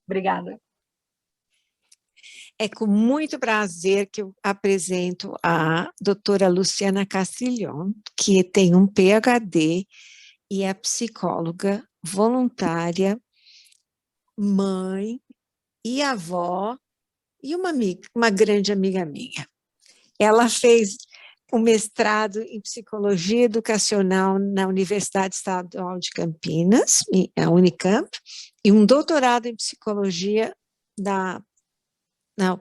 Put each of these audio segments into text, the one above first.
Obrigada. É com muito prazer que eu apresento a doutora Luciana Castiglione, que tem um PhD e é psicóloga voluntária, mãe e avó, e uma grande amiga minha. Ela fez um mestrado em Psicologia Educacional na Universidade Estadual de Campinas, a Unicamp, e um doutorado em Psicologia na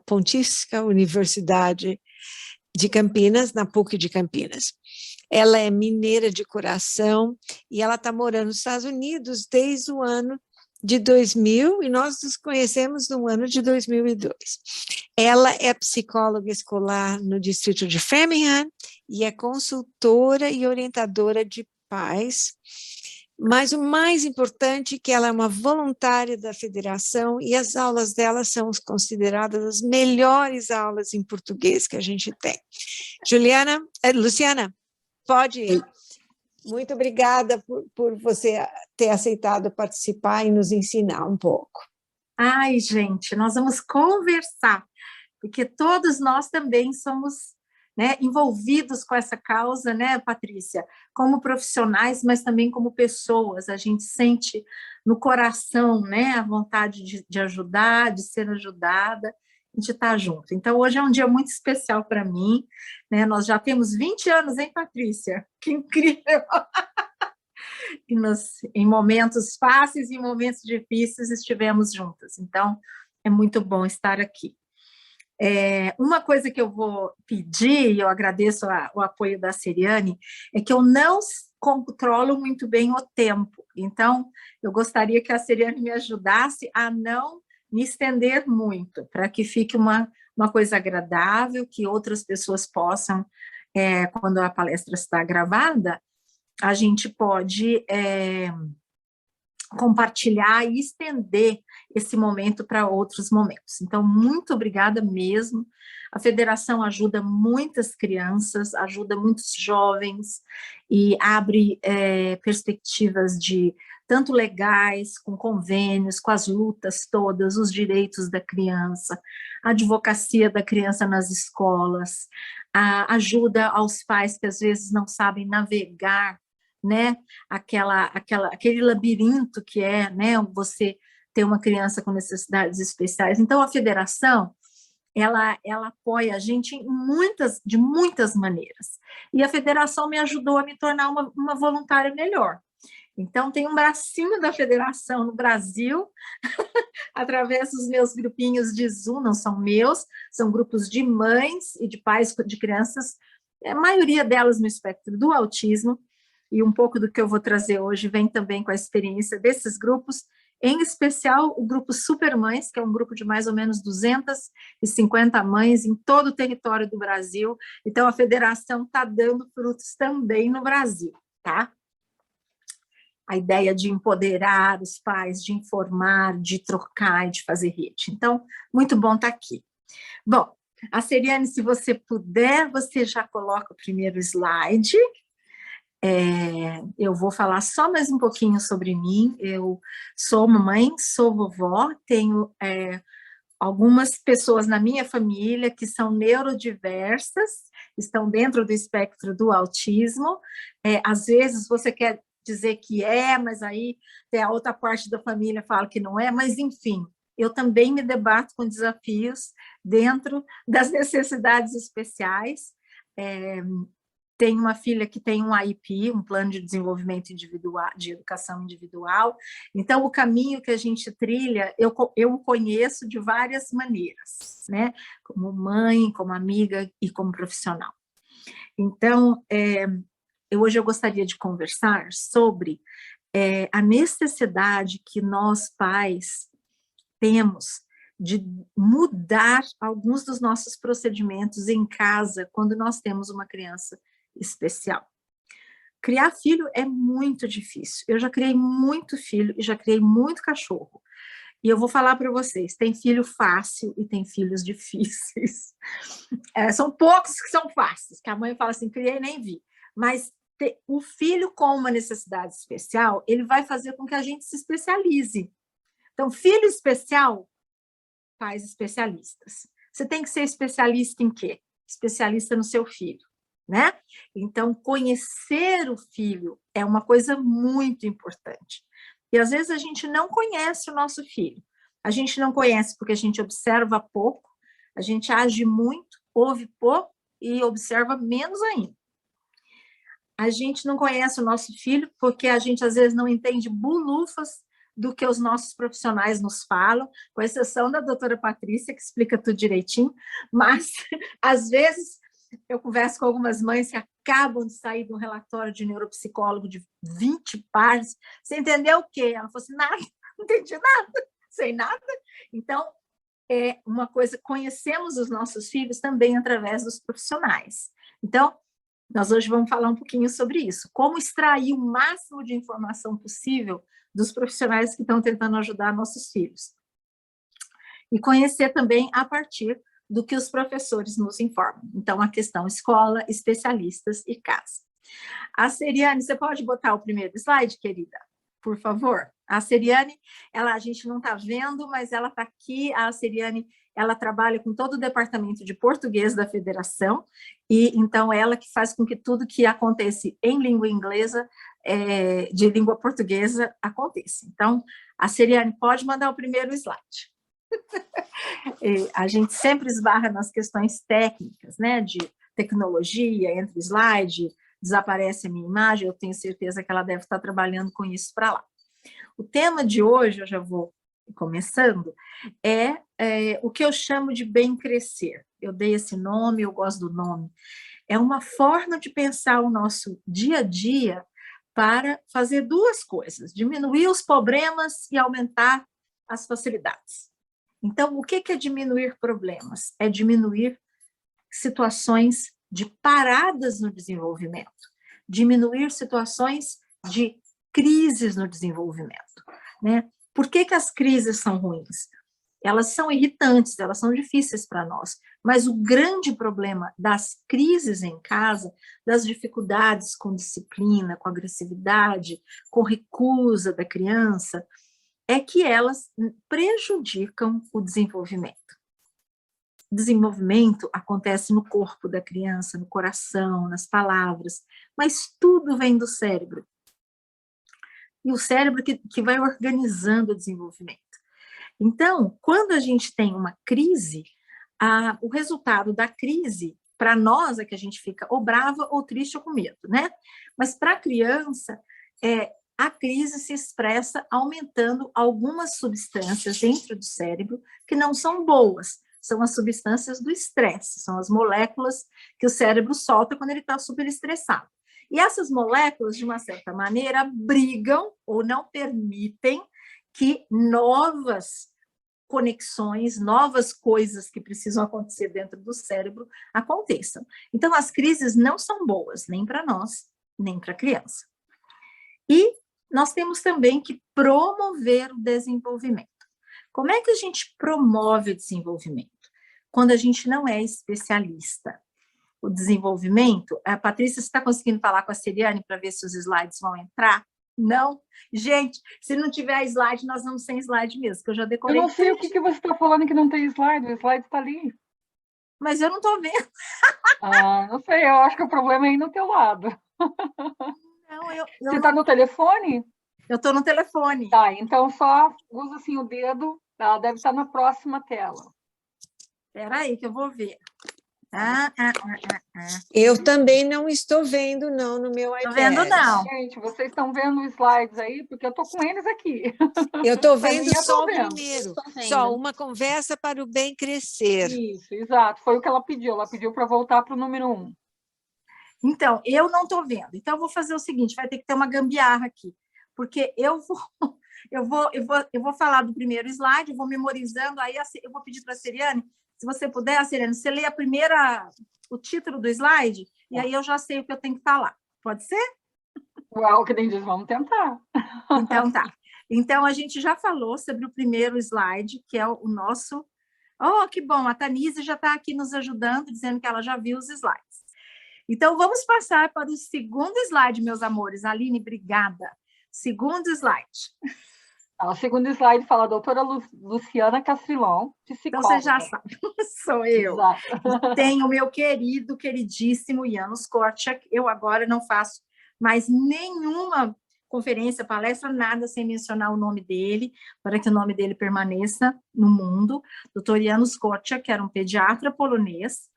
Pontífica Universidade de Campinas, na PUC de Campinas. Ela é mineira de coração e ela está morando nos Estados Unidos desde o ano de 2000 e nós nos conhecemos no ano de 2002. Ela é psicóloga escolar no distrito de Framingham e é consultora e orientadora de pais, mas o mais importante é que ela é uma voluntária da federação e as aulas dela são consideradas as melhores aulas em português que a gente tem. Luciana, pode ir. Muito obrigada por você ter aceitado participar e nos ensinar um pouco. Ai, gente, nós vamos conversar, porque todos nós também somos, né, envolvidos com essa causa, né, Patrícia? Como profissionais, mas também como pessoas. A gente sente no coração, né, a vontade de ajudar, de ser ajudada, de estar junto. Então, hoje é um dia muito especial para mim, né? Nós já temos 20 anos, hein, Patrícia? Que incrível! E em momentos fáceis e em momentos difíceis estivemos juntas. Então, é muito bom estar aqui. Uma coisa que eu vou pedir, e eu agradeço o apoio da Seriane, é que eu não controlo muito bem o tempo. Então, eu gostaria que a Seriane me ajudasse a não me estender muito, para que fique uma coisa agradável, que outras pessoas possam, quando a palestra está gravada, a gente pode compartilhar e estender esse momento para outros momentos. Então, muito obrigada mesmo. A federação ajuda muitas crianças, ajuda muitos jovens e abre perspectivas de tanto legais, com convênios, com as lutas todas, os direitos da criança, a advocacia da criança nas escolas, a ajuda aos pais que às vezes não sabem navegar, né, aquele labirinto que é, né, você ter uma criança com necessidades especiais. Então, a federação, ela apoia a gente de muitas maneiras. E a federação me ajudou a me tornar uma voluntária melhor. Então, tem um bracinho da federação no Brasil, através dos meus grupinhos de Zoom, não são meus, são grupos de mães e de pais de crianças, a maioria delas no espectro do autismo, e um pouco do que eu vou trazer hoje vem também com a experiência desses grupos, em especial o grupo Supermães, que é um grupo de mais ou menos 250 mães em todo o território do Brasil. Então, a federação está dando frutos também no Brasil, tá? A ideia de empoderar os pais, de informar, de trocar e de fazer rede. Então, muito bom estar aqui. Bom, a Seriane, se você puder, você já coloca o primeiro slide. Eu vou falar só mais um pouquinho sobre mim. Eu sou mamãe, sou vovó, tenho algumas pessoas na minha família que são neurodiversas, estão dentro do espectro do autismo. Às vezes você quer dizer que mas aí tem a outra parte da família que fala que não é, mas enfim, eu também me debato com desafios dentro das necessidades especiais. Tenho uma filha que tem um AIP, um plano de desenvolvimento individual, de educação individual. Então, o caminho que a gente trilha, eu o conheço de várias maneiras, né? Como mãe, como amiga e como profissional. Então, hoje eu gostaria de conversar sobre a necessidade que nós, pais, temos de mudar alguns dos nossos procedimentos em casa quando nós temos uma criança especial. Criar filho é muito difícil. Eu já criei muito filho e já criei muito cachorro. E eu vou falar para vocês, tem filho fácil e tem filhos difíceis. São poucos que são fáceis, que a mãe fala assim, criei nem vi. Mas o filho com uma necessidade especial, ele vai fazer com que a gente se especialize. Então, filho especial faz especialistas. Você tem que ser especialista em quê? Especialista no seu filho, né? Então, conhecer o filho é uma coisa muito importante. E às vezes a gente não conhece o nosso filho. A gente não conhece porque a gente observa pouco, a gente age muito, ouve pouco e observa menos ainda. A gente não conhece o nosso filho porque a gente às vezes não entende bulufas do que os nossos profissionais nos falam, com exceção da doutora Patrícia, que explica tudo direitinho, mas, às vezes, eu converso com algumas mães que acabam de sair de um relatório de neuropsicólogo de 20 páginas, você entendeu o quê? Ela falou assim, nada, não entendi nada, sei nada. Então, é uma coisa, conhecemos os nossos filhos também através dos profissionais. Então, nós hoje vamos falar um pouquinho sobre isso, como extrair o máximo de informação possível dos profissionais que estão tentando ajudar nossos filhos. E conhecer também a partir do que os professores nos informam. Então, a questão escola, especialistas e casa. A Seriane, você pode botar o primeiro slide, querida? Por favor. A Seriane, a gente não está vendo, mas ela está aqui. A Seriane, ela trabalha com todo o departamento de português da federação, e então ela que faz com que tudo que acontece em língua inglesa, de língua portuguesa, aconteça. Então, a Seriane pode mandar o primeiro slide. A gente sempre esbarra nas questões técnicas, né, de tecnologia, entre slide, desaparece a minha imagem, eu tenho certeza que ela deve estar trabalhando com isso para lá. O tema de hoje, eu já vou começando, é o que eu chamo de bem crescer. Eu dei esse nome, eu gosto do nome. É uma forma de pensar o nosso dia a dia para fazer duas coisas, diminuir os problemas e aumentar as facilidades. Então, o que é diminuir problemas? É diminuir situações de paradas no desenvolvimento, diminuir situações de crises no desenvolvimento, né? Por que as crises são ruins? Elas são irritantes, elas são difíceis para nós, mas o grande problema das crises em casa, das dificuldades com disciplina, com agressividade, com recusa da criança, é que elas prejudicam o desenvolvimento. O desenvolvimento acontece no corpo da criança, no coração, nas palavras, mas tudo vem do cérebro. E o cérebro que vai organizando o desenvolvimento. Então, quando a gente tem uma crise, o resultado da crise, para nós, é que a gente fica ou brava, ou triste, ou com medo, né? Mas para a criança, a crise se expressa aumentando algumas substâncias dentro do cérebro que não são boas, são as substâncias do estresse, são as moléculas que o cérebro solta quando ele está super estressado. E essas moléculas, de uma certa maneira, brigam ou não permitem que novas conexões, novas coisas que precisam acontecer dentro do cérebro aconteçam. Então, as crises não são boas, nem para nós, nem para a criança. E nós temos também que promover o desenvolvimento. Como é que a gente promove o desenvolvimento? Quando a gente não é especialista. O desenvolvimento, a Patrícia, você está conseguindo falar com a Seriane para ver se os slides vão entrar? Não? Gente, se não tiver slide, nós vamos sem slide mesmo, que eu já decorei. Eu não sei o que você está falando que não tem slide, o slide está ali. Mas eu não estou vendo. Não sei, eu acho que o problema é aí no teu lado. Não, você está no telefone? Eu estou no telefone. Tá, então só usa assim o dedo, ela deve estar na próxima tela. Espera aí que eu vou ver. Eu também não estou vendo, não, no meu iPad. Estou vendo, não. Gente, vocês estão vendo os slides aí? Porque eu estou com eles aqui. Eu estou vendo só o primeiro. Só uma conversa para o bem crescer. Isso, exato. Foi o que ela pediu. Ela pediu para voltar para o número 1. Então, eu não estou vendo. Então, eu vou fazer o seguinte, vai ter que ter uma gambiarra aqui. Porque eu vou falar do primeiro slide, eu vou memorizando, aí eu vou pedir para a Seriane, se você puder, Seriane, você lê o título do slide, e aí eu já sei o que eu tenho que falar. Pode ser? Uau, que nem diz, vamos tentar. Então, tá. Então, a gente já falou sobre o primeiro slide, que é o nosso... Oh, que bom, a Tanise já está aqui nos ajudando, dizendo que ela já viu os slides. Então, vamos passar para o segundo slide, meus amores. Aline, obrigada. Segundo slide. O segundo slide fala a doutora Luciana Castrilon, Então, psicóloga. você já sabe, sou eu. Exato. E tem o meu queridíssimo Janusz Korczak. Eu agora não faço mais nenhuma conferência, palestra, nada sem mencionar o nome dele, para que o nome dele permaneça no mundo. Dr. Janusz Korczak, que era um pediatra polonês,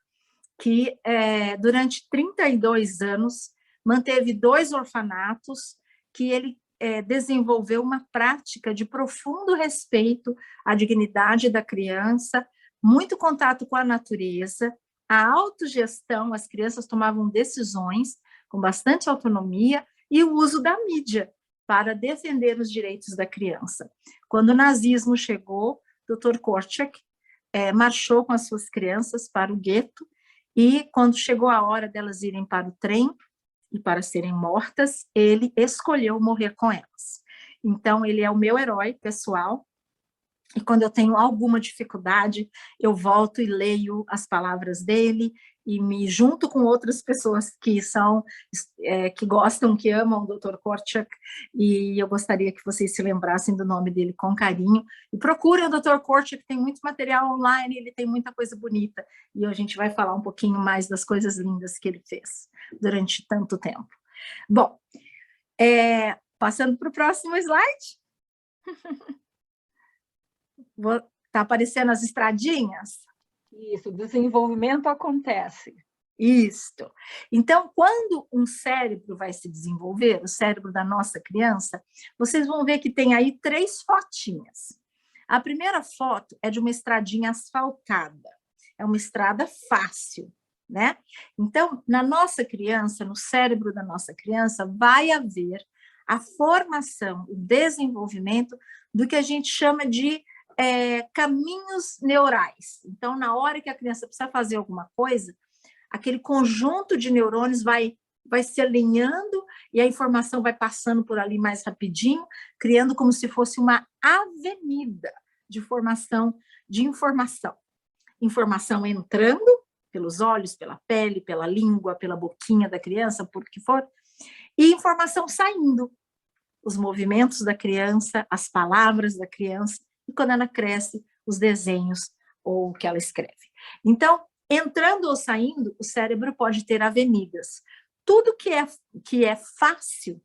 que durante 32 anos manteve 2 orfanatos, que ele desenvolveu uma prática de profundo respeito à dignidade da criança, muito contato com a natureza, a autogestão, as crianças tomavam decisões com bastante autonomia, e o uso da mídia para defender os direitos da criança. Quando o nazismo chegou, Dr. Korczak marchou com as suas crianças para o gueto, e quando chegou a hora delas irem para o trem e para serem mortas, ele escolheu morrer com elas. Então, ele é o meu herói pessoal, e quando eu tenho alguma dificuldade, eu volto e leio as palavras dele, e me junto com outras pessoas que são, que gostam, que amam o Dr. Korczak, e eu gostaria que vocês se lembrassem do nome dele com carinho, e procurem o Dr. Korczak, tem muito material online, ele tem muita coisa bonita, e a gente vai falar um pouquinho mais das coisas lindas que ele fez durante tanto tempo. Bom, passando para o próximo slide. Está aparecendo as estradinhas? Isso, o desenvolvimento acontece. Isto. Então, quando um cérebro vai se desenvolver, o cérebro da nossa criança, vocês vão ver que tem aí 3 fotinhas. A primeira foto é de uma estradinha asfaltada. É uma estrada fácil, né? Então, na nossa criança, no cérebro da nossa criança, vai haver a formação, o desenvolvimento do que a gente chama de caminhos neurais. Então, na hora que a criança precisa fazer alguma coisa, aquele conjunto de neurônios vai se alinhando e a informação vai passando por ali mais rapidinho, criando como se fosse uma avenida de formação de informação. Informação entrando pelos olhos, pela pele, pela língua, pela boquinha da criança, por que for, e informação saindo. Os movimentos da criança, as palavras da criança, e quando ela cresce, os desenhos ou o que ela escreve. Então, entrando ou saindo, o cérebro pode ter avenidas. Tudo que é fácil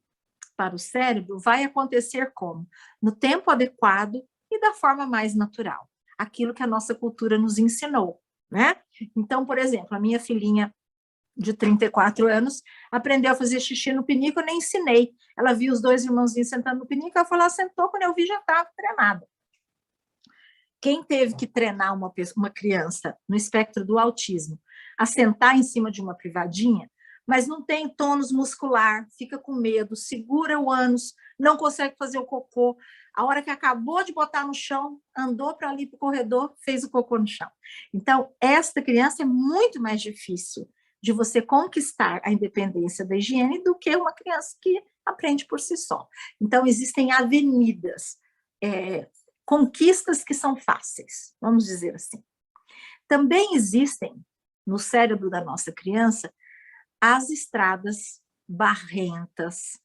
para o cérebro vai acontecer como? No tempo adequado e da forma mais natural. Aquilo que a nossa cultura nos ensinou, né? Então, por exemplo, a minha filhinha de 34 anos, aprendeu a fazer xixi no pinico, eu nem ensinei. Ela viu os 2 irmãozinhos sentando no pinico, ela foi lá, sentou, quando eu vi já estava treinada. Quem teve que treinar uma criança no espectro do autismo a sentar em cima de uma privadinha, mas não tem tônus muscular, fica com medo, segura o ânus, não consegue fazer o cocô, a hora que acabou de botar no chão, andou para ali para o corredor, fez o cocô no chão. Então, esta criança é muito mais difícil de você conquistar a independência da higiene do que uma criança que aprende por si só. Então, existem avenidas, conquistas que são fáceis, vamos dizer assim. Também existem, no cérebro da nossa criança, as estradas barrentas,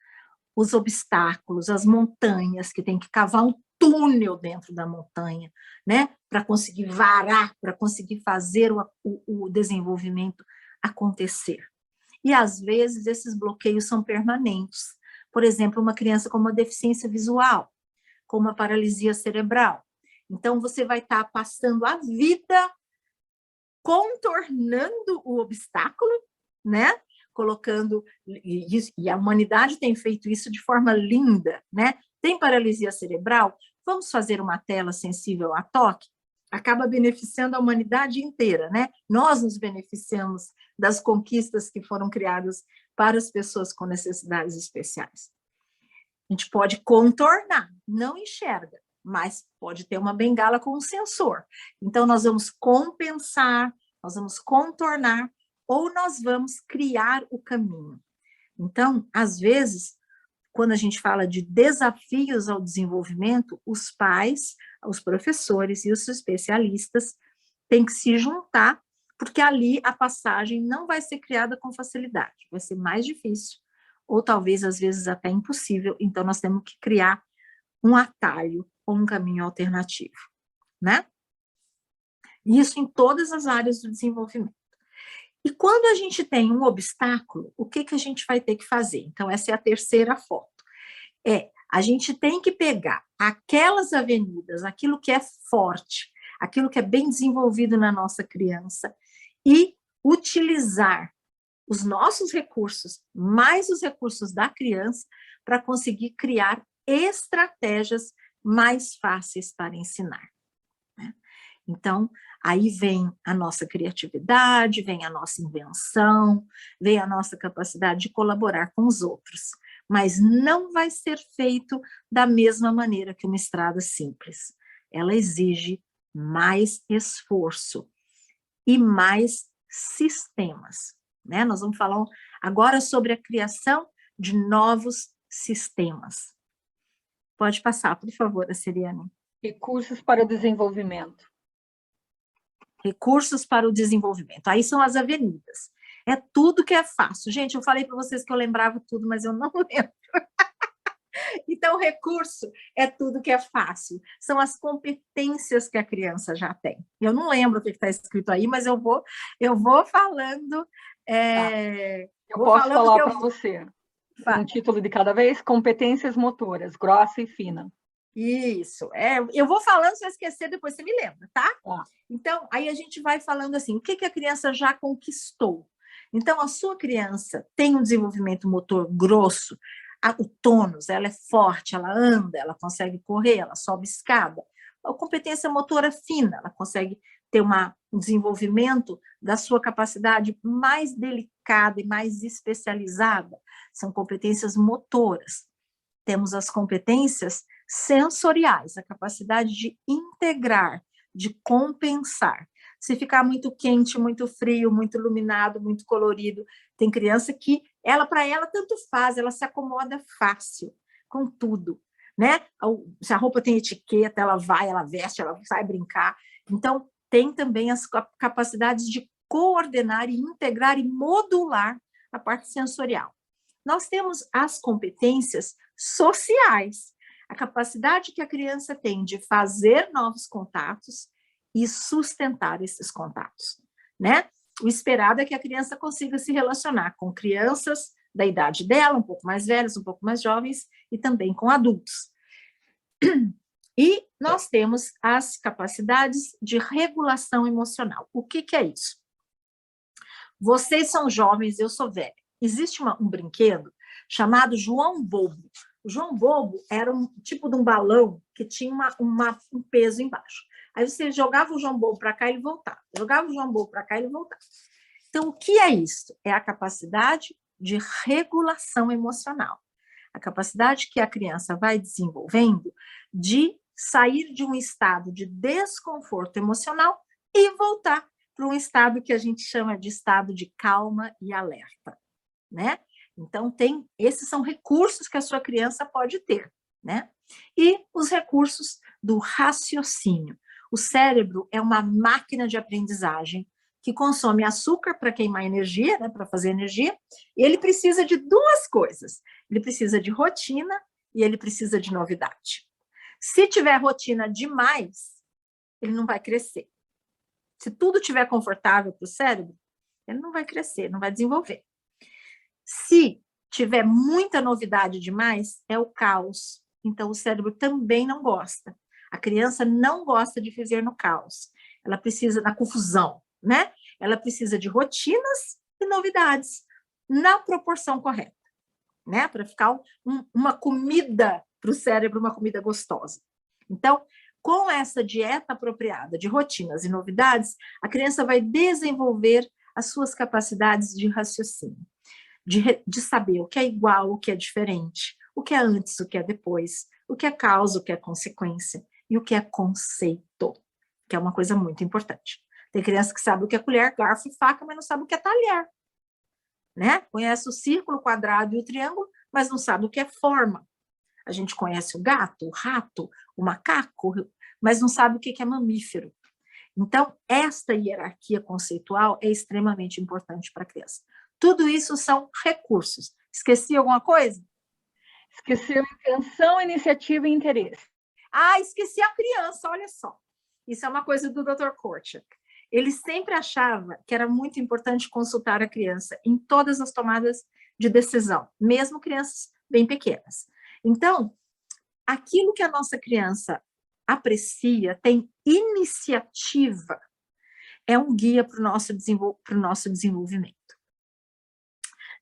os obstáculos, as montanhas, que tem que cavar um túnel dentro da montanha, né, para conseguir varar, para conseguir fazer o desenvolvimento acontecer. E, às vezes, esses bloqueios são permanentes. Por exemplo, uma criança com uma deficiência visual, com uma paralisia cerebral. Então, você vai estar passando a vida contornando o obstáculo, né? Colocando, e a humanidade tem feito isso de forma linda, né? Tem paralisia cerebral? Vamos fazer uma tela sensível a toque? Acaba beneficiando a humanidade inteira, né? Nós nos beneficiamos das conquistas que foram criadas para as pessoas com necessidades especiais. A gente pode contornar, não enxerga, mas pode ter uma bengala com um sensor. Então, nós vamos compensar, nós vamos contornar, ou nós vamos criar o caminho. Então, às vezes, quando a gente fala de desafios ao desenvolvimento, os pais, os professores e os especialistas têm que se juntar, porque ali a passagem não vai ser criada com facilidade, vai ser mais difícil, ou talvez, às vezes, até impossível. Então, nós temos que criar um atalho ou um caminho alternativo, né? Isso em todas as áreas do desenvolvimento. E quando a gente tem um obstáculo, o que a gente vai ter que fazer? Então, essa é a terceira foto. A gente tem que pegar aquelas avenidas, aquilo que é forte, aquilo que é bem desenvolvido na nossa criança, e utilizar os nossos recursos, mais os recursos da criança, para conseguir criar estratégias mais fáceis para ensinar, né? Então, aí vem a nossa criatividade, vem a nossa invenção, vem a nossa capacidade de colaborar com os outros, mas não vai ser feito da mesma maneira que uma estrada simples. Ela exige mais esforço e mais sistemas, né? Nós vamos falar agora sobre a criação de novos sistemas. Pode passar, por favor, Siriane. Recursos para o desenvolvimento. Recursos para o desenvolvimento. Aí são as avenidas. É tudo que é fácil. Gente, eu falei para vocês que eu lembrava tudo, mas eu não lembro. Então, recurso é tudo que é fácil. São as competências que a criança já tem. Eu não lembro o que está escrito aí, mas eu vou falando. Eu posso falar para você. Um título de cada vez: competências motoras, grossa e fina. Isso. Eu vou falando, se eu esquecer, depois você me lembra, tá? Então, aí a gente vai falando assim, o que a criança já conquistou? Então, a sua criança tem um desenvolvimento motor grosso, o tônus, ela é forte, ela anda, ela consegue correr, ela sobe escada. A competência motora fina, ela consegue ter um desenvolvimento da sua capacidade mais delicada e mais especializada. São competências motoras. Temos as competências sensoriais, a capacidade de integrar, de compensar. Se ficar muito quente, muito frio, muito iluminado, muito colorido, tem criança que, para ela, tanto faz, ela se acomoda fácil com tudo, né? Se a roupa tem etiqueta, ela vai, ela veste, ela sai brincar. Então, tem também as capacidades de coordenar e integrar e modular a parte sensorial. Nós temos as competências sociais, a capacidade que a criança tem de fazer novos contatos e sustentar esses contatos, né? O esperado é que a criança consiga se relacionar com crianças da idade dela, um pouco mais velhas, um pouco mais jovens, e também com adultos. E nós temos as capacidades de regulação emocional. O que é isso? Vocês são jovens, eu sou velha. Existe um brinquedo chamado João Bobo. O João Bobo era um tipo de um balão que tinha um peso embaixo. Aí você jogava o João Bobo para cá e ele voltava. Jogava o João Bobo para cá e ele voltava. Então, o que é isso? É a capacidade de regulação emocional. A capacidade que a criança vai desenvolvendo de sair de um estado de desconforto emocional e voltar para um estado que a gente chama de estado de calma e alerta, né? Então, esses são recursos que a sua criança pode ter, né? E os recursos do raciocínio. O cérebro é uma máquina de aprendizagem que consome açúcar para queimar energia, né, para fazer energia, e ele precisa de duas coisas. Ele precisa de rotina e ele precisa de novidade. Se tiver rotina demais, ele não vai crescer. Se tudo estiver confortável para o cérebro, ele não vai crescer, não vai desenvolver. Se tiver muita novidade demais, é o caos. Então, o cérebro também não gosta. A criança não gosta de viver no caos. Ela precisa da confusão, né? Ela precisa de rotinas e novidades na proporção correta, né? Para ficar uma comida para o cérebro, uma comida gostosa. Então, com essa dieta apropriada de rotinas e novidades, a criança vai desenvolver as suas capacidades de raciocínio, de saber o que é igual, o que é diferente, o que é antes, o que é depois, o que é causa, o que é consequência e o que é conceito, que é uma coisa muito importante. Tem criança que sabe o que é colher, garfo e faca, mas não sabe o que é talher, né? Conhece o círculo, o quadrado e o triângulo, mas não sabe o que é forma. A gente conhece o gato, o rato, o macaco, mas não sabe o que é mamífero. Então, esta hierarquia conceitual é extremamente importante para a criança. Tudo isso são recursos. Esqueci alguma coisa? Esqueceu intenção, iniciativa e interesse. Ah, esqueci a criança, olha só. Isso é uma coisa do Dr. Korchak. Ele sempre achava que era muito importante consultar a criança em todas as tomadas de decisão, mesmo crianças bem pequenas. Então, aquilo que a nossa criança aprecia, tem iniciativa, é um guia para o nosso desenvolvimento.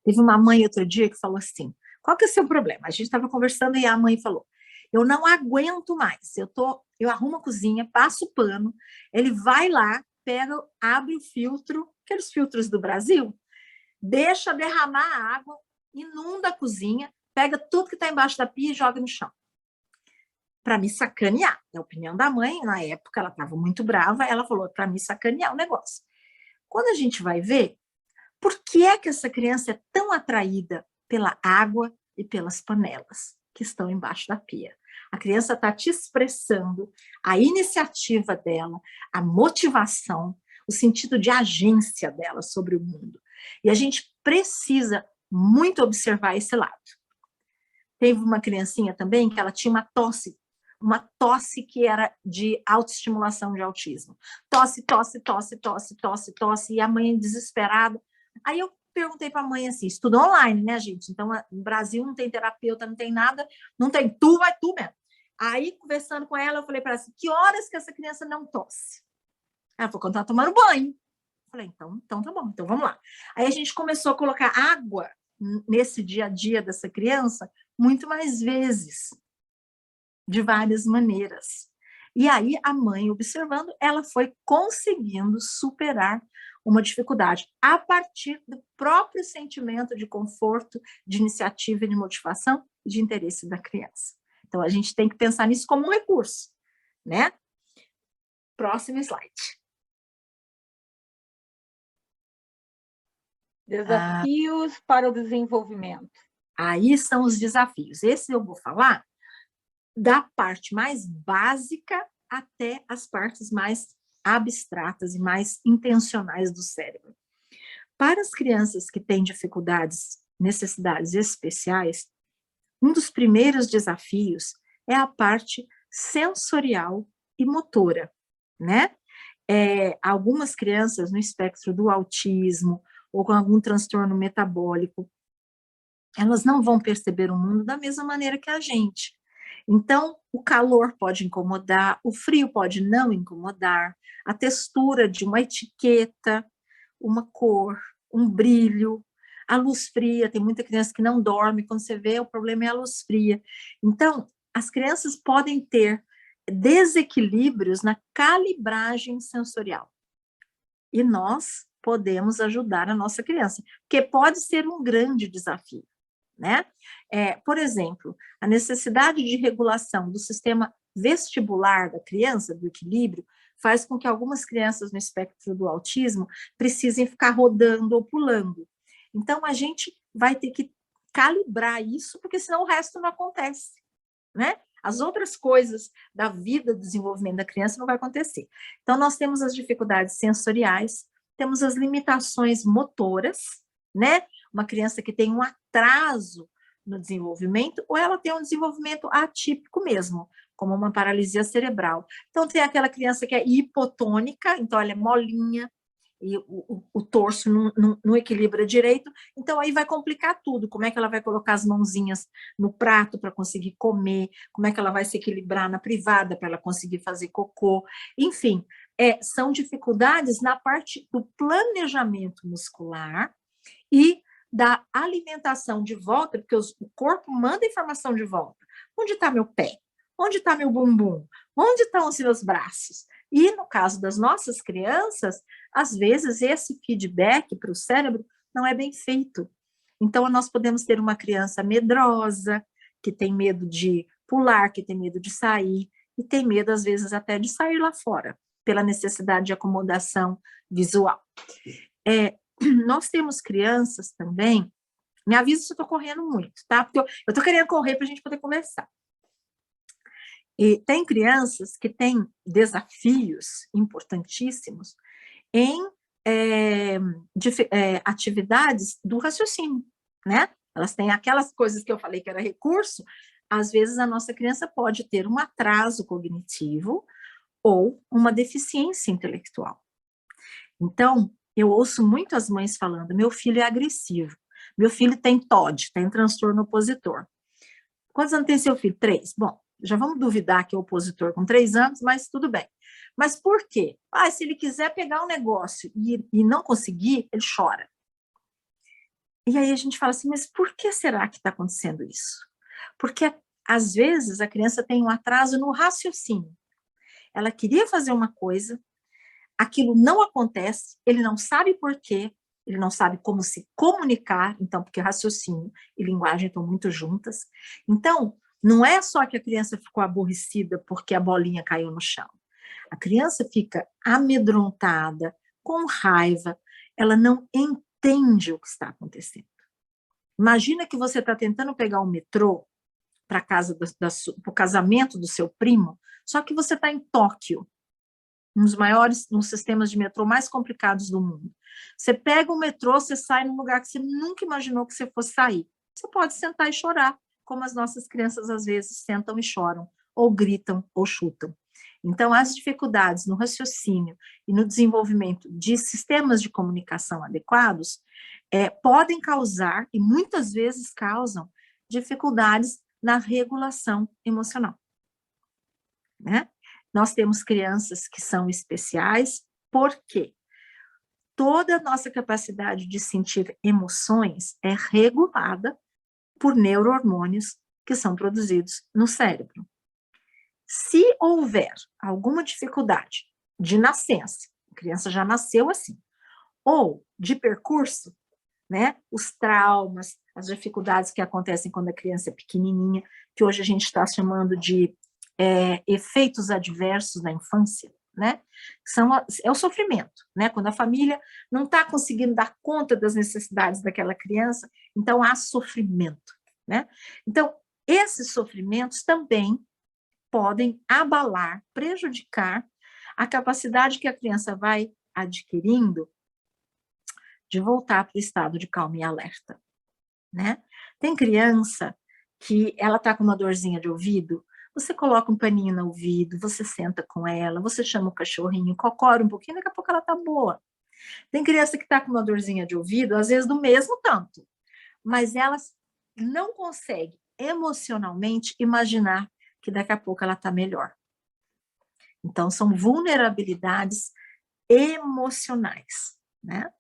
Teve uma mãe outro dia que falou assim, qual que é o seu problema? A gente estava conversando e a mãe falou, eu não aguento mais, eu arrumo a cozinha, passo o pano, ele vai lá, pega, abre o filtro, aqueles filtros do Brasil, deixa derramar a água, inunda a cozinha, pega tudo que está embaixo da pia e joga no chão. Para me sacanear. É a opinião da mãe, na época ela estava muito brava, ela falou para me sacanear o negócio. Quando a gente vai ver, por que é que essa criança é tão atraída pela água e pelas panelas que estão embaixo da pia? A criança está te expressando a iniciativa dela, a motivação, o sentido de agência dela sobre o mundo. E a gente precisa muito observar esse lado. Teve uma criancinha também que ela tinha uma tosse que era de autoestimulação de autismo. Tosse, tosse, tosse, tosse, tosse, tosse, e a mãe desesperada. Aí eu perguntei para a mãe assim, estudo online, né, gente? Então, no Brasil não tem terapeuta, não tem nada, não tem tu, vai tu mesmo. Aí, conversando com ela, eu falei para ela assim, que horas que essa criança não tosse? Ela falou, quando tá tomando banho. Eu falei, então tá bom, então vamos lá. Aí a gente começou a colocar água nesse dia a dia dessa criança muito mais vezes, de várias maneiras. E aí a mãe, observando, ela foi conseguindo superar uma dificuldade a partir do próprio sentimento de conforto, de iniciativa, de motivação e de interesse da criança. Então, a gente tem que pensar nisso como um recurso, né? Próximo slide. Desafios para o desenvolvimento. Aí são os desafios. Esse eu vou falar da parte mais básica até as partes mais abstratas e mais intencionais do cérebro. Para as crianças que têm dificuldades, necessidades especiais, um dos primeiros desafios é a parte sensorial e motora, né? Algumas crianças no espectro do autismo ou com algum transtorno metabólico, elas não vão perceber o mundo da mesma maneira que a gente. Então, o calor pode incomodar, o frio pode não incomodar, a textura de uma etiqueta, uma cor, um brilho, a luz fria, tem muita criança que não dorme, quando você vê, o problema é a luz fria. Então, as crianças podem ter desequilíbrios na calibragem sensorial. E nós podemos ajudar a nossa criança, porque pode ser um grande desafio, né? Por exemplo, a necessidade de regulação do sistema vestibular da criança, do equilíbrio, faz com que algumas crianças no espectro do autismo precisem ficar rodando ou pulando. Então, a gente vai ter que calibrar isso, porque senão o resto não acontece, né? As outras coisas da vida, do desenvolvimento da criança não vai acontecer. Então, nós temos as dificuldades sensoriais, temos as limitações motoras, né? Uma criança que tem um atraso no desenvolvimento, ou ela tem um desenvolvimento atípico mesmo, como uma paralisia cerebral. Então, tem aquela criança que é hipotônica, então ela é molinha, e o torso não equilibra direito, então aí vai complicar tudo, como é que ela vai colocar as mãozinhas no prato para conseguir comer, como é que ela vai se equilibrar na privada para ela conseguir fazer cocô, enfim, são dificuldades na parte do planejamento muscular e da alimentação de volta, porque o corpo manda informação de volta. Onde está meu pé? Onde está meu bumbum? Onde estão os meus braços? E no caso das nossas crianças, às vezes esse feedback para o cérebro não é bem feito. Então, nós podemos ter uma criança medrosa, que tem medo de pular, que tem medo de sair, e tem medo, às vezes, até de sair lá fora, pela necessidade de acomodação visual. Nós temos crianças também, me avisa se eu estou correndo muito, tá? Porque eu estou querendo correr para a gente poder conversar. E tem crianças que têm desafios importantíssimos em atividades do raciocínio, né? elas têm aquelas coisas que eu falei que era recurso, às vezes a nossa criança pode ter um atraso cognitivo ou uma deficiência intelectual. Então, eu ouço muito as mães falando, meu filho é agressivo, meu filho tem TOD, tem transtorno opositor. Quantos anos tem seu filho? 3. Bom, já vamos duvidar que é opositor com 3 anos, mas tudo bem. Mas por quê? Se ele quiser pegar um negócio e não conseguir, ele chora. E aí a gente fala assim, mas por que será que está acontecendo isso? Porque, às vezes, a criança tem um atraso no raciocínio. Ela queria fazer uma coisa, aquilo não acontece, ele não sabe por quê, ele não sabe como se comunicar, então, porque raciocínio e linguagem estão muito juntas. Então, não é só que a criança ficou aborrecida porque a bolinha caiu no chão. A criança fica amedrontada, com raiva, ela não entende o que está acontecendo. Imagina que você está tentando pegar o metrô para o casamento do seu primo, só que você está em Tóquio, um dos sistemas de metrô mais complicados do mundo. Você pega o metrô, você sai num lugar que você nunca imaginou que você fosse sair. Você pode sentar e chorar, como as nossas crianças às vezes sentam e choram, ou gritam, ou chutam. Então, as dificuldades no raciocínio e no desenvolvimento de sistemas de comunicação adequados podem causar, e muitas vezes causam, dificuldades na regulação emocional, né? Nós temos crianças que são especiais, porque toda a nossa capacidade de sentir emoções é regulada por neurohormônios que são produzidos no cérebro. Se houver alguma dificuldade de nascença, a criança já nasceu assim, ou de percurso, né, os traumas, as dificuldades que acontecem quando a criança é pequenininha, que hoje a gente está chamando de efeitos adversos da infância, né? É o sofrimento, né? Quando a família não está conseguindo dar conta das necessidades daquela criança, então há sofrimento, né? Então, esses sofrimentos também podem abalar, prejudicar a capacidade que a criança vai adquirindo de voltar para o estado de calma e alerta, né? Tem criança que ela está com uma dorzinha de ouvido, você coloca um paninho no ouvido, você senta com ela, você chama o cachorrinho, cocora um pouquinho, daqui a pouco ela está boa. Tem criança que está com uma dorzinha de ouvido, às vezes do mesmo tanto, mas ela não consegue emocionalmente imaginar que daqui a pouco ela está melhor. Então, são vulnerabilidades emocionais, né?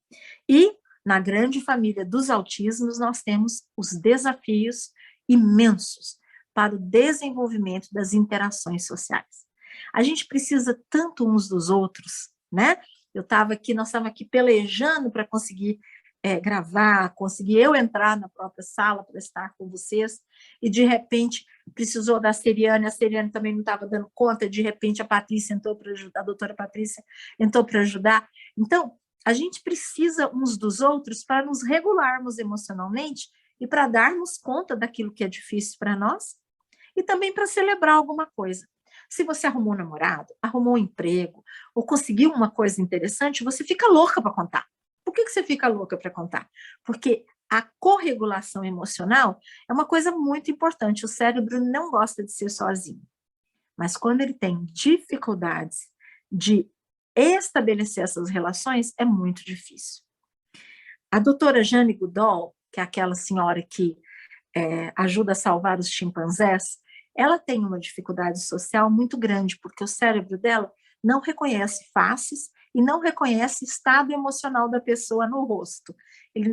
E na grande família dos autismos, nós temos os desafios imensos para o desenvolvimento das interações sociais. A gente precisa tanto uns dos outros, né? Nós estávamos aqui pelejando para conseguir gravar, conseguir eu entrar na própria sala para estar com vocês, e de repente precisou da Seriane, a Seriane também não estava dando conta, de repente a Patrícia entrou para ajudar, a doutora Patrícia entrou para ajudar. Então, a gente precisa uns dos outros para nos regularmos emocionalmente e para darmos conta daquilo que é difícil para nós e também para celebrar alguma coisa. Se você arrumou um namorado, arrumou um emprego ou conseguiu uma coisa interessante, você fica louca para contar. Por que você fica louca para contar? Porque a corregulação emocional é uma coisa muito importante. O cérebro não gosta de ser sozinho. Mas quando ele tem dificuldades de estabelecer essas relações, é muito difícil. A doutora Jane Goodall, que é aquela senhora que ajuda a salvar os chimpanzés, ela tem uma dificuldade social muito grande, porque o cérebro dela não reconhece faces e não reconhece estado emocional da pessoa no rosto.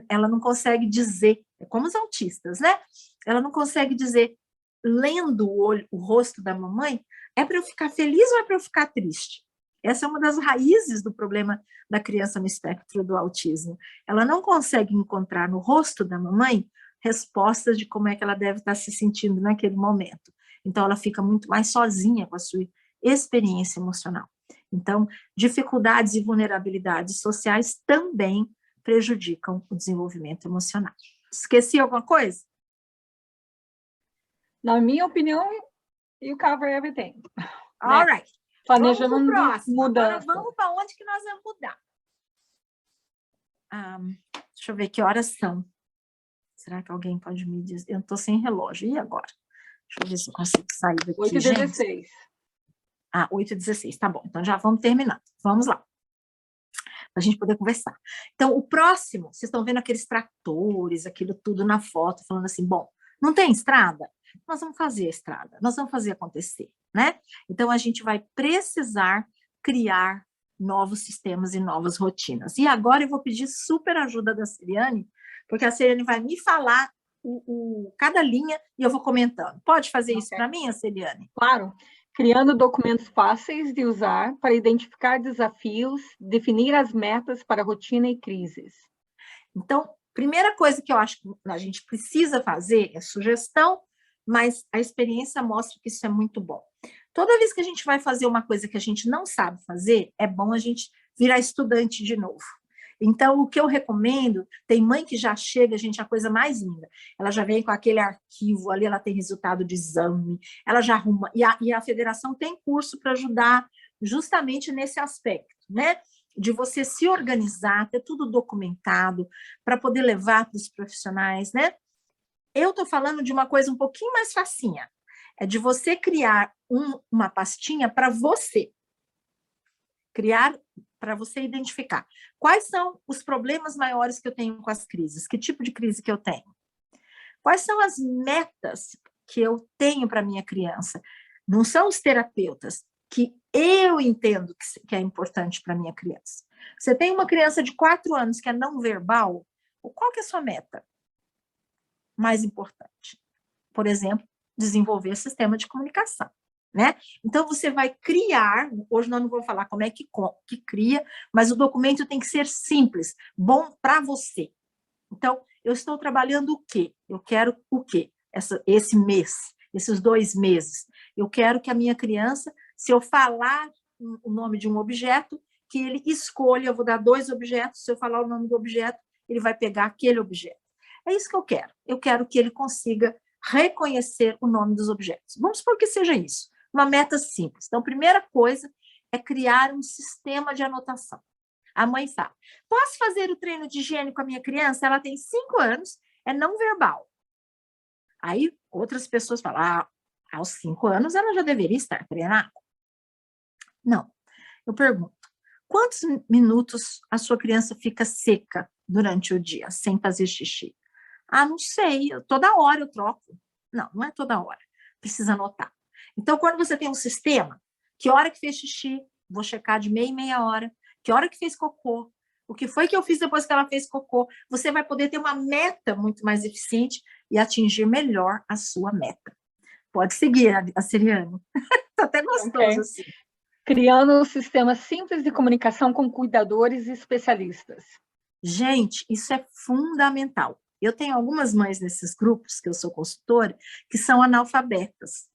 Ela não consegue dizer, é como os autistas, né? Ela não consegue dizer, lendo o rosto da mamãe, é para eu ficar feliz ou é para eu ficar triste? Essa é uma das raízes do problema da criança no espectro do autismo. Ela não consegue encontrar no rosto da mamãe respostas de como é que ela deve estar se sentindo naquele momento. Então, ela fica muito mais sozinha com a sua experiência emocional. Então, dificuldades e vulnerabilidades sociais também prejudicam o desenvolvimento emocional. Esqueci alguma coisa? Na minha opinião, you cover everything. All right. Planejamento mudança. Agora vamos para onde que nós vamos mudar. Deixa eu ver que horas são. Será que alguém pode me dizer? Eu estou sem relógio. E agora? Deixa eu ver se eu consigo sair daqui, 8h16. Ah, 8h16, tá bom. Então, já vamos terminando. Vamos lá. Para a gente poder conversar. Então, o próximo, vocês estão vendo aqueles tratores, aquilo tudo na foto, falando assim, bom, não tem estrada? Nós vamos fazer a estrada, nós vamos fazer acontecer, né? Então, a gente vai precisar criar novos sistemas e novas rotinas. E agora eu vou pedir super ajuda da Ceriane, porque a Ceriane vai me falar cada linha e eu vou comentando. Pode fazer isso para mim, Ceriane? Claro. Criando documentos fáceis de usar para identificar desafios, definir as metas para rotina e crises. Então, primeira coisa que eu acho que a gente precisa fazer é sugestão, mas a experiência mostra que isso é muito bom. Toda vez que a gente vai fazer uma coisa que a gente não sabe fazer, é bom a gente virar estudante de novo. Então, o que eu recomendo, tem mãe que já chega, gente, a coisa mais linda. Ela já vem com aquele arquivo, ali ela tem resultado de exame, ela já arruma, e a federação tem curso para ajudar justamente nesse aspecto, né? De você se organizar, ter tudo documentado, para poder levar para os profissionais, né? Eu estou falando de uma coisa um pouquinho mais facinha, é de você criar uma pastinha para você. Criar para você identificar quais são os problemas maiores que eu tenho com as crises, que tipo de crise que eu tenho, quais são as metas que eu tenho para minha criança, não são os terapeutas, que eu entendo que é importante para minha criança. Você tem uma criança de 4 anos que é não verbal, qual que é a sua meta mais importante? Por exemplo, desenvolver sistema de comunicação. Né? Então, você vai criar, hoje nós não vamos falar como é que cria, mas o documento tem que ser simples, bom para você. Então, eu estou trabalhando o quê? Eu quero o quê? Esse mês, esses 2 meses. Eu quero que a minha criança, se eu falar o nome de um objeto, que ele escolha, eu vou dar 2 objetos, se eu falar o nome do objeto, ele vai pegar aquele objeto. É isso que eu quero. Eu quero que ele consiga reconhecer o nome dos objetos. Vamos supor que seja isso. Uma meta simples. Então, a primeira coisa é criar um sistema de anotação. A mãe fala, posso fazer o treino de higiene com a minha criança? Ela tem 5 anos, é não verbal. Aí, outras pessoas falam, aos 5 anos ela já deveria estar treinada. Não. Eu pergunto, quantos minutos a sua criança fica seca durante o dia, sem fazer xixi? Não sei, toda hora eu troco. Não, não é toda hora. Precisa anotar. Então, quando você tem um sistema, que hora que fez xixi, vou checar de meia em meia hora, que hora que fez cocô, o que foi que eu fiz depois que ela fez cocô, você vai poder ter uma meta muito mais eficiente e atingir melhor a sua meta. Pode seguir, a Ceriane. Está até gostoso assim. Criando um sistema simples de comunicação com cuidadores e especialistas. Gente, isso é fundamental. Eu tenho algumas mães nesses grupos, que eu sou consultora, que são analfabetas.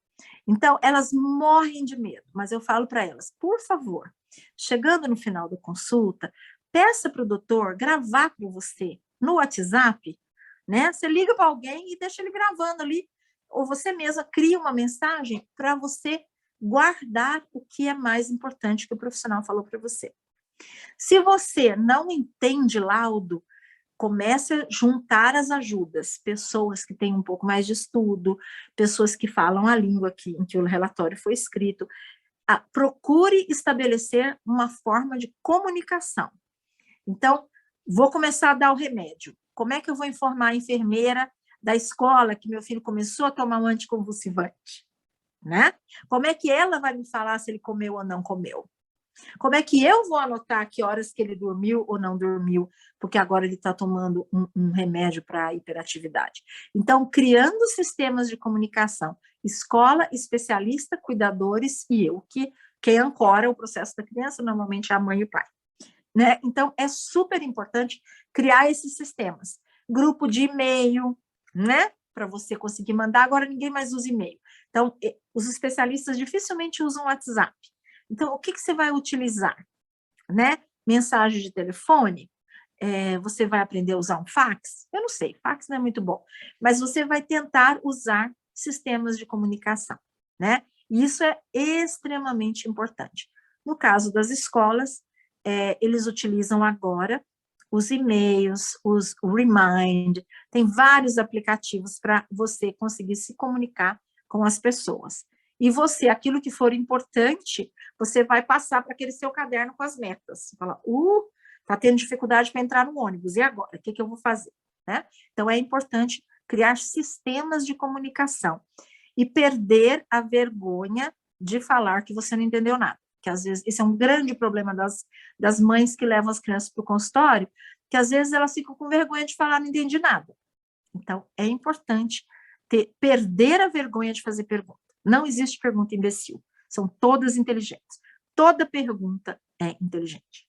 Então, elas morrem de medo, mas eu falo para elas, por favor, chegando no final da consulta, peça para o doutor gravar para você no WhatsApp, né? Você liga para alguém e deixa ele gravando ali, ou você mesma cria uma mensagem para você guardar o que é mais importante que o profissional falou para você. Se você não entende laudo, comece a juntar as ajudas, pessoas que têm um pouco mais de estudo, pessoas que falam a língua em que o relatório foi escrito. Procure estabelecer uma forma de comunicação. Então, vou começar a dar o remédio. Como é que eu vou informar a enfermeira da escola que meu filho começou a tomar um anticonvulsivante? Né? Como é que ela vai me falar se ele comeu ou não comeu? Como é que eu vou anotar que horas que ele dormiu ou não dormiu, porque agora ele está tomando um remédio para hiperatividade? Então, criando sistemas de comunicação, escola, especialista, cuidadores e eu, que quem ancora o processo da criança, normalmente é a mãe e o pai. Né? Então, é super importante criar esses sistemas. Grupo de e-mail, né? Para você conseguir mandar, agora ninguém mais usa e-mail. Então, os especialistas dificilmente usam WhatsApp. Então, o que você vai utilizar? Né? Mensagem de telefone? Você vai aprender a usar um fax? Eu não sei, fax não é muito bom. Mas você vai tentar usar sistemas de comunicação. Né? E isso é extremamente importante. No caso das escolas, eles utilizam agora os e-mails, o Remind, tem vários aplicativos para você conseguir se comunicar com as pessoas. E você, aquilo que for importante, você vai passar para aquele seu caderno com as metas. Você fala, tá tendo dificuldade para entrar no ônibus, e agora? O que eu vou fazer? Né? Então, é importante criar sistemas de comunicação e perder a vergonha de falar que você não entendeu nada. Que às vezes, esse é um grande problema das mães que levam as crianças para o consultório, que às vezes elas ficam com vergonha de falar, não entendi nada. Então, é importante perder a vergonha de fazer pergunta. Não existe pergunta imbecil, são todas inteligentes. Toda pergunta é inteligente.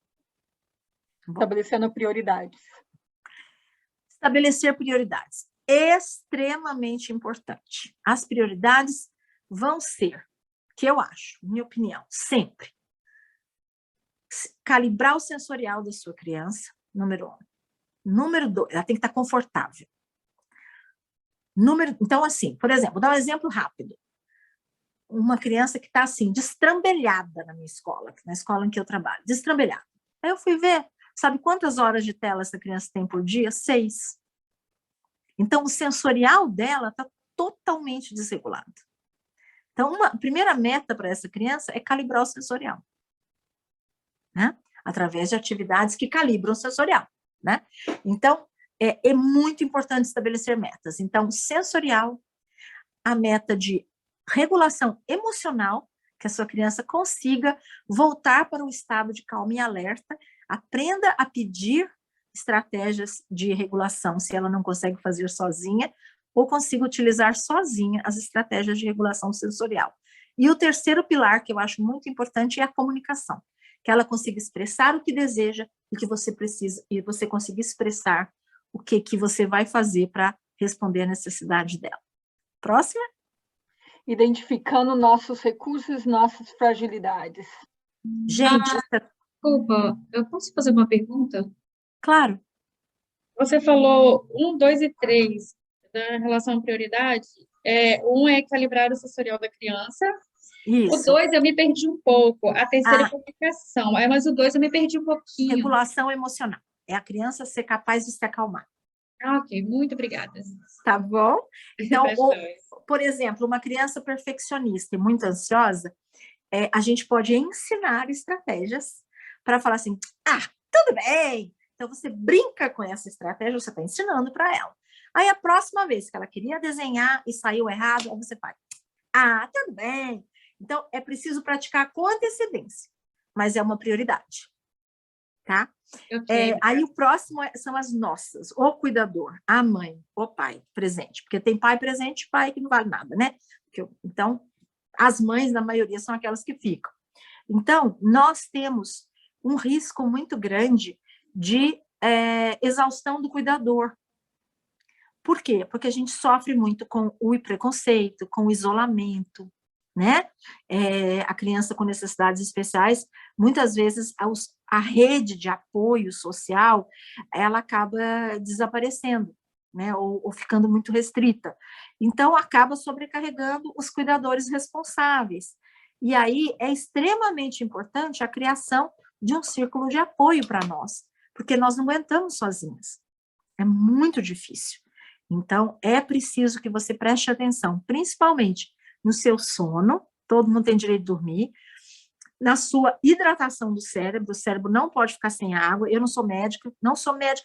Estabelecendo prioridades. Estabelecer prioridades. Extremamente importante. As prioridades vão ser, que eu acho, minha opinião, sempre, calibrar o sensorial da sua criança, número 1. Número 2, ela tem que estar confortável. Então, assim, por exemplo, vou dar um exemplo rápido. Uma criança que está, assim, destrambelhada na minha escola, na escola em que eu trabalho, destrambelhada. Aí eu fui ver, sabe quantas horas de tela essa criança tem por dia? 6. Então, o sensorial dela está totalmente desregulado. Então, a primeira meta para essa criança é calibrar o sensorial, né? Através de atividades que calibram o sensorial, né? Então, é muito importante estabelecer metas. Então, sensorial, a meta de regulação emocional, que a sua criança consiga voltar para um estado de calma e alerta, aprenda a pedir estratégias de regulação, se ela não consegue fazer sozinha, ou consiga utilizar sozinha as estratégias de regulação sensorial. E o terceiro pilar, que eu acho muito importante, é a comunicação, que ela consiga expressar o que deseja e que você precisa, e você consiga expressar o que você vai fazer para responder à necessidade dela. Próxima. Identificando nossos recursos, nossas fragilidades. Gente, desculpa, eu posso fazer uma pergunta? Claro. Você falou 1, 2 e 3 da relação prioridade. 1 é calibrar o sensorial da criança. Isso. O 2 eu me perdi um pouco. A terceira é comunicação. Mas o 2 eu me perdi um pouquinho. Regulação emocional. É a criança ser capaz de se acalmar. Ok, muito obrigada. Tá bom? Então, por exemplo, uma criança perfeccionista e muito ansiosa, a gente pode ensinar estratégias para falar assim, tudo bem. Então, você brinca com essa estratégia, você está ensinando para ela. Aí, a próxima vez que ela queria desenhar e saiu errado, aí você faz, tudo bem. Então, é preciso praticar com antecedência, mas é uma prioridade. Tá? Okay. Aí o próximo são as nossas, o cuidador, a mãe, o pai presente, porque tem pai presente e pai que não vale nada, né? Então, as mães, na maioria, são aquelas que ficam. Então, nós temos um risco muito grande de exaustão do cuidador. Por quê? Porque a gente sofre muito com o preconceito, com o isolamento, né? A criança com necessidades especiais, muitas vezes a rede de apoio social, ela acaba desaparecendo, né? Ou ficando muito restrita. Então, acaba sobrecarregando os cuidadores responsáveis. E aí, é extremamente importante a criação de um círculo de apoio para nós, porque nós não aguentamos sozinhas. É muito difícil. Então, é preciso que você preste atenção, principalmente no seu sono, todo mundo tem direito de dormir, na sua hidratação do cérebro, o cérebro não pode ficar sem água. Eu não sou médica,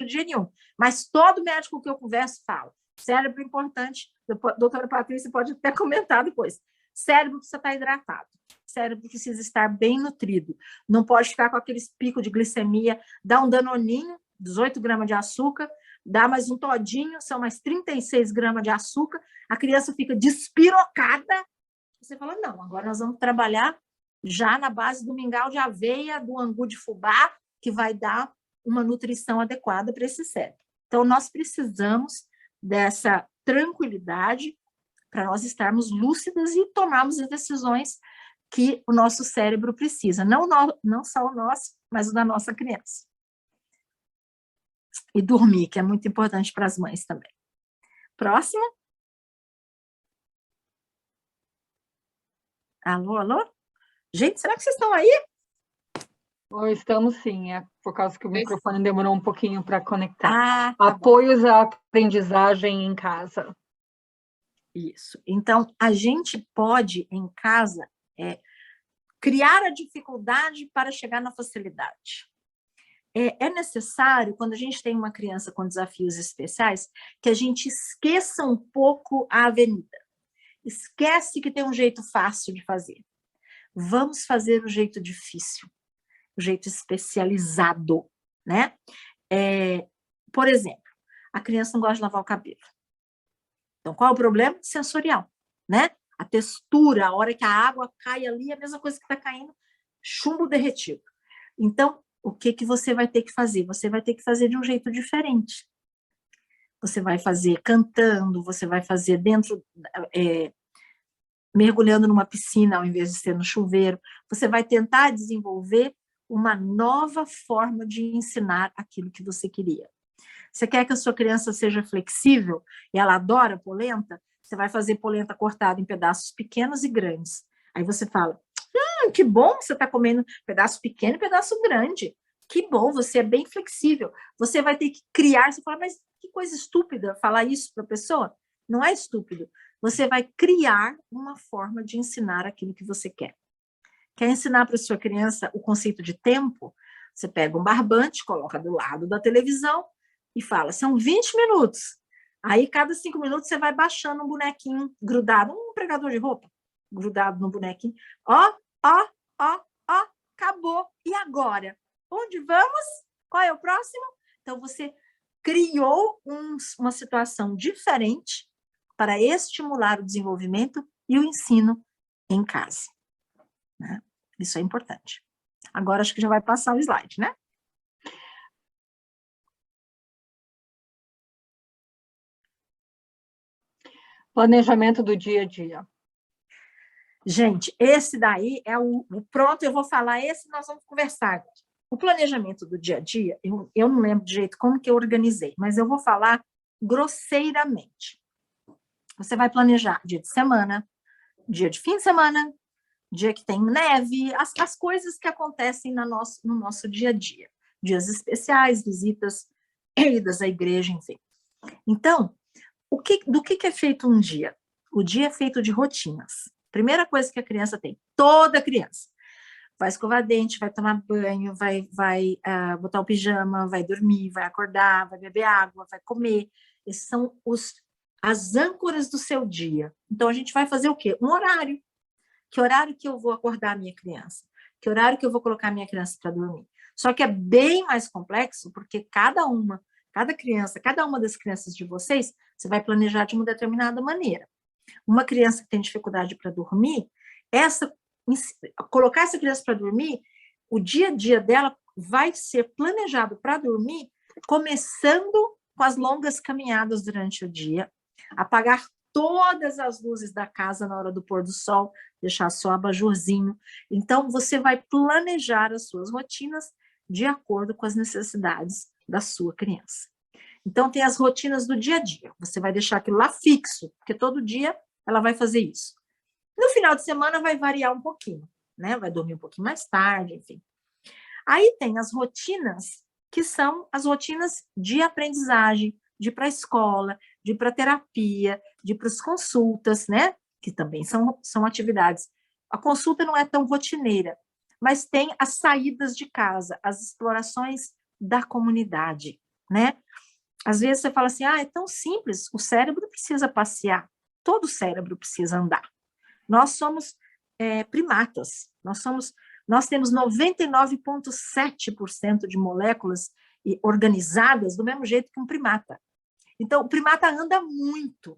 de jeito nenhum, mas todo médico que eu converso fala, cérebro importante, a doutora Patrícia pode até comentar depois, cérebro precisa estar hidratado, cérebro precisa estar bem nutrido, não pode ficar com aqueles picos de glicemia, dá um danoninho, 18 gramas de açúcar, dá mais um todinho, são mais 36 gramas de açúcar, a criança fica despirocada, você fala, não, agora nós vamos trabalhar já na base do mingau de aveia, do angu de fubá, que vai dar uma nutrição adequada para esse cérebro. Então, nós precisamos dessa tranquilidade para nós estarmos lúcidas e tomarmos as decisões que o nosso cérebro precisa, não só o nosso, mas o da nossa criança. E dormir, que é muito importante para as mães também. Próximo. Alô, alô? Gente, será que vocês estão aí? Estamos sim, é por causa que o microfone demorou um pouquinho para conectar. Tá Apoios à aprendizagem em casa. Isso. Então, a gente pode, em casa, criar a dificuldade para chegar na facilidade. É necessário, quando a gente tem uma criança com desafios especiais, que a gente esqueça um pouco a avenida. Esquece que tem um jeito fácil de fazer. Vamos fazer o jeito difícil, o jeito especializado, né? Por exemplo, a criança não gosta de lavar o cabelo. Então, qual é o problema? Sensorial, né? A textura, a hora que a água cai ali, é a mesma coisa que está caindo chumbo derretido. Então, o que você vai ter que fazer? Você vai ter que fazer de um jeito diferente. Você vai fazer cantando, você vai fazer dentro, mergulhando numa piscina ao invés de ser no chuveiro. Você vai tentar desenvolver uma nova forma de ensinar aquilo que você queria. Você quer que a sua criança seja flexível e ela adora polenta? Você vai fazer polenta cortada em pedaços pequenos e grandes. Aí você fala, que bom que você está comendo pedaço pequeno e pedaço grande. Que bom, você é bem flexível. Você vai ter que criar, você fala, mas que coisa estúpida falar isso para a pessoa. Não é estúpido. Você vai criar uma forma de ensinar aquilo que você quer. Quer ensinar para a sua criança o conceito de tempo? Você pega um barbante, coloca do lado da televisão e fala, são 20 minutos. Aí, cada 5 minutos, você vai baixando um bonequinho grudado, um pregador de roupa, grudado no bonequinho. Ó, acabou. E agora? Onde vamos? Qual é o próximo? Então, você criou uma situação diferente para estimular o desenvolvimento e o ensino em casa. Né? Isso é importante. Agora, acho que já vai passar o slide, né? Planejamento do dia a dia. Gente, esse daí é o pronto, eu vou falar esse, nós vamos conversar. O planejamento do dia a dia, eu não lembro de jeito como que eu organizei, mas eu vou falar grosseiramente. Você vai planejar dia de semana, dia de fim de semana, dia que tem neve, as coisas que acontecem no nosso dia a dia. Dias especiais, visitas, idas à igreja, enfim. Então, do que é feito um dia? O dia é feito de rotinas. Primeira coisa que a criança tem, toda criança, vai escovar dente, vai tomar banho, vai botar o pijama, vai dormir, vai acordar, vai beber água, vai comer. Esses são as âncoras do seu dia. Então, a gente vai fazer o quê? Um horário. Que horário que eu vou acordar a minha criança? Que horário que eu vou colocar a minha criança para dormir? Só que é bem mais complexo, porque cada uma das crianças de vocês, você vai planejar de uma determinada maneira. Uma criança que tem dificuldade para dormir, colocar essa criança para dormir, o dia a dia dela vai ser planejado para dormir, começando com as longas caminhadas durante o dia, apagar todas as luzes da casa na hora do pôr do sol, deixar só abajurzinho. Então, você vai planejar as suas rotinas de acordo com as necessidades da sua criança. Então, tem as rotinas do dia a dia. Você vai deixar aquilo lá fixo, porque todo dia ela vai fazer isso. No final de semana vai variar um pouquinho, né? Vai dormir um pouquinho mais tarde, enfim. Aí tem as rotinas, que são as rotinas de aprendizagem, de ir para a escola, de ir para a terapia, de ir para as consultas, né? Que também são atividades. A consulta não é tão rotineira, mas tem as saídas de casa, as explorações da comunidade, né? Às vezes você fala assim, é tão simples, o cérebro precisa passear, todo o cérebro precisa andar. Nós somos primatas, nós temos 99,7% de moléculas organizadas do mesmo jeito que um primata. Então, o primata anda muito.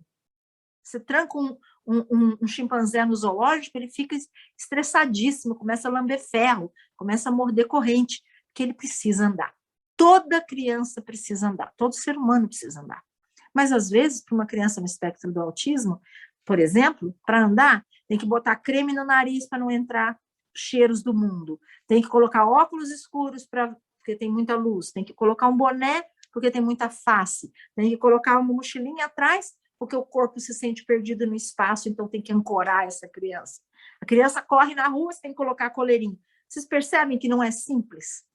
Você tranca um chimpanzé no zoológico, ele fica estressadíssimo, começa a lamber ferro, começa a morder corrente, porque ele precisa andar. Toda criança precisa andar, todo ser humano precisa andar. Mas, às vezes, para uma criança no espectro do autismo, por exemplo, para andar, tem que botar creme no nariz para não entrar cheiros do mundo. Tem que colocar óculos escuros porque tem muita luz. Tem que colocar um boné porque tem muita face. Tem que colocar uma mochilinha atrás porque o corpo se sente perdido no espaço, então tem que ancorar essa criança. A criança corre na rua, você tem que colocar coleirinho. Vocês percebem que não é simples?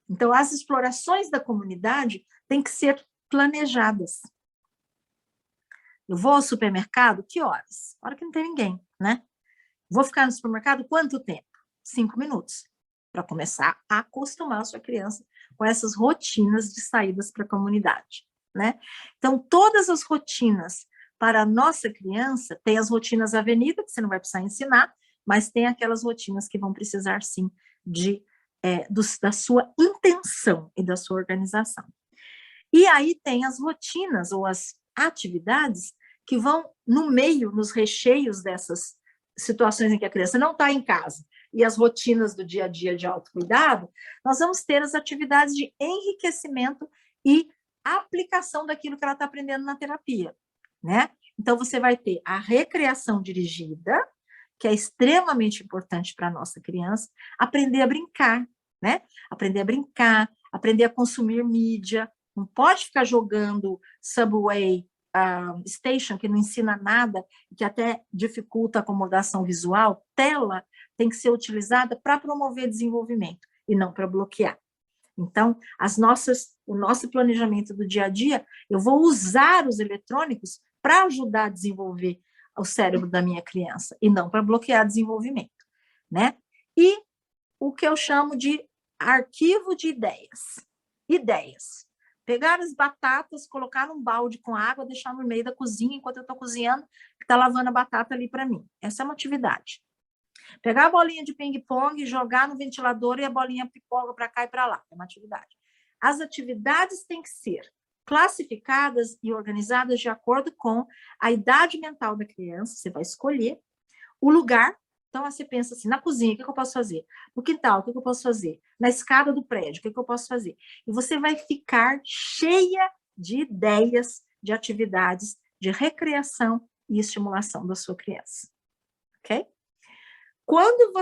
Então, as explorações da comunidade têm que ser planejadas. Eu vou ao supermercado, que horas? Hora que não tem ninguém, né? Vou ficar no supermercado quanto tempo? 5 minutos. Para começar a acostumar a sua criança com essas rotinas de saídas para a comunidade, né? Então, todas as rotinas para a nossa criança, tem as rotinas avenida, que você não vai precisar ensinar, mas tem aquelas rotinas que vão precisar, sim, da sua intenção e da sua organização. E aí tem as rotinas ou as atividades que vão no meio, nos recheios dessas situações em que a criança não está em casa e as rotinas do dia a dia de autocuidado, nós vamos ter as atividades de enriquecimento e aplicação daquilo que ela está aprendendo na terapia, né? Então, você vai ter a recreação dirigida, que é extremamente importante para a nossa criança, aprender a brincar, né? Aprender a brincar, aprender a consumir mídia, não pode ficar jogando Subway Station, que não ensina nada, que até dificulta a acomodação visual. Tela tem que ser utilizada para promover desenvolvimento e não para bloquear. Então, o nosso planejamento do dia a dia, eu vou usar os eletrônicos para ajudar a desenvolver o cérebro da minha criança e não para bloquear desenvolvimento, né? E o que eu chamo de arquivo de ideias. Ideias. Pegar as batatas, colocar num balde com água, deixar no meio da cozinha enquanto eu estou cozinhando, que está lavando a batata ali para mim. Essa é uma atividade. Pegar a bolinha de ping-pong, jogar no ventilador e a bolinha pipoca para cá e para lá. É uma atividade. As atividades têm que ser classificadas e organizadas de acordo com a idade mental da criança. Você vai escolher o lugar. Então, você pensa assim, na cozinha, o que eu posso fazer? No quintal, o que eu posso fazer? Na escada do prédio, o que eu posso fazer? E você vai ficar cheia de ideias, de atividades, de recreação e estimulação da sua criança. Ok? Quando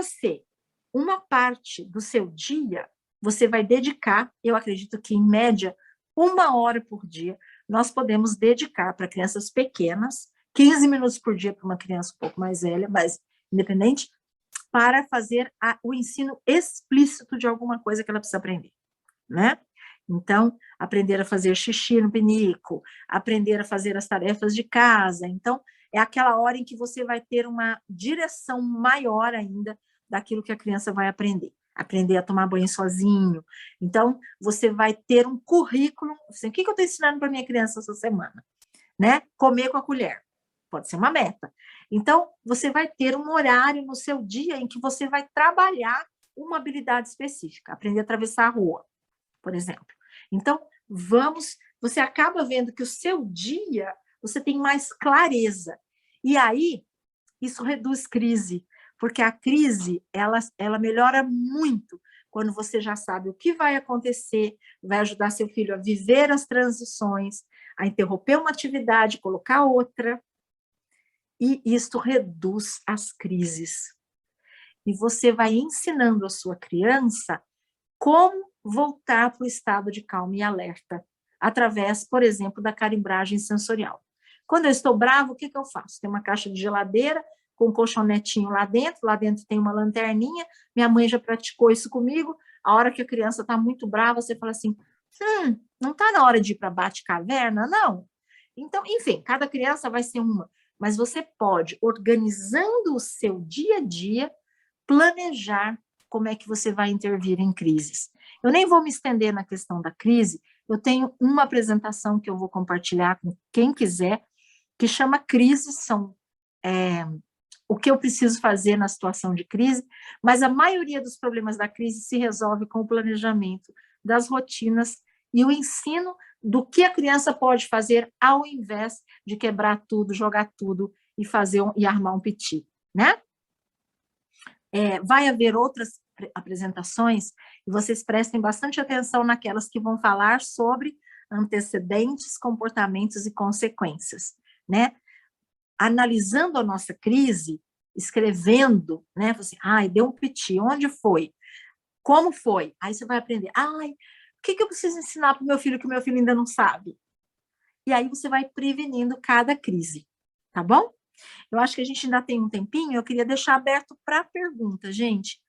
uma parte do seu dia, você vai dedicar, eu acredito que em média, 1 hora por dia, nós podemos dedicar para crianças pequenas, 15 minutos por dia para uma criança um pouco mais velha, mas independente, para fazer o ensino explícito de alguma coisa que ela precisa aprender, né? Então, aprender a fazer xixi no pinico, aprender a fazer as tarefas de casa. Então, é aquela hora em que você vai ter uma direção maior ainda daquilo que a criança vai aprender. Aprender a tomar banho sozinho. Então, você vai ter um currículo. Assim, o que eu estou ensinando para minha criança essa semana? Né? Comer com a colher. Pode ser uma meta. Então, você vai ter um horário no seu dia em que você vai trabalhar uma habilidade específica. Aprender a atravessar a rua, por exemplo. Então, você acaba vendo que o seu dia, você tem mais clareza. E aí, isso reduz crise, porque a crise, ela melhora muito quando você já sabe o que vai acontecer, vai ajudar seu filho a viver as transições, a interromper uma atividade, colocar outra, e isso reduz as crises. E você vai ensinando a sua criança como voltar para o estado de calma e alerta, através, por exemplo, da calibragem sensorial. Quando eu estou bravo, o que eu faço? Tem uma caixa de geladeira com um colchonetinho lá dentro tem uma lanterninha, minha mãe já praticou isso comigo, a hora que a criança está muito brava, você fala assim, não está na hora de ir para Bate-Caverna, não? Então, enfim, cada criança vai ser uma, mas você pode, organizando o seu dia a dia, planejar como é que você vai intervir em crises. Eu nem vou me estender na questão da crise, eu tenho uma apresentação que eu vou compartilhar com quem quiser, que chama Crises, são o que eu preciso fazer na situação de crise, mas a maioria dos problemas da crise se resolve com o planejamento das rotinas e o ensino do que a criança pode fazer ao invés de quebrar tudo, jogar tudo e armar um piti, né? Vai haver outras apresentações e vocês prestem bastante atenção naquelas que vão falar sobre antecedentes, comportamentos e consequências, né? Analisando a nossa crise, escrevendo, né? Assim, deu um piti, onde foi? Como foi? Aí você vai aprender, o que eu preciso ensinar para o meu filho que o meu filho ainda não sabe? E aí você vai prevenindo cada crise, tá bom? Eu acho que a gente ainda tem um tempinho, eu queria deixar aberto para pergunta, gente.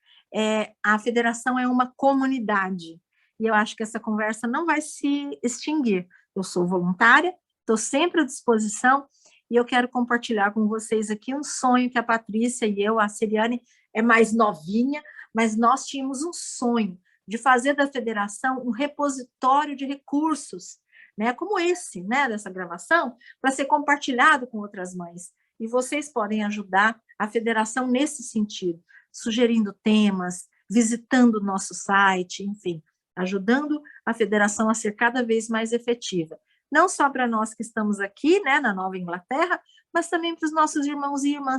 a federação é uma comunidade, e eu acho que essa conversa não vai se extinguir. Eu sou voluntária, estou sempre à disposição, e eu quero compartilhar com vocês aqui um sonho que a Patrícia e eu, a Celiane, é mais novinha, mas nós tínhamos um sonho de fazer da federação um repositório de recursos, né, como esse, né, dessa gravação, para ser compartilhado com outras mães. E vocês podem ajudar a federação nesse sentido, sugerindo temas, visitando o nosso site, enfim, ajudando a federação a ser cada vez mais efetiva. Não só para nós que estamos aqui, né, na Nova Inglaterra, mas também para os nossos irmãos e irmãs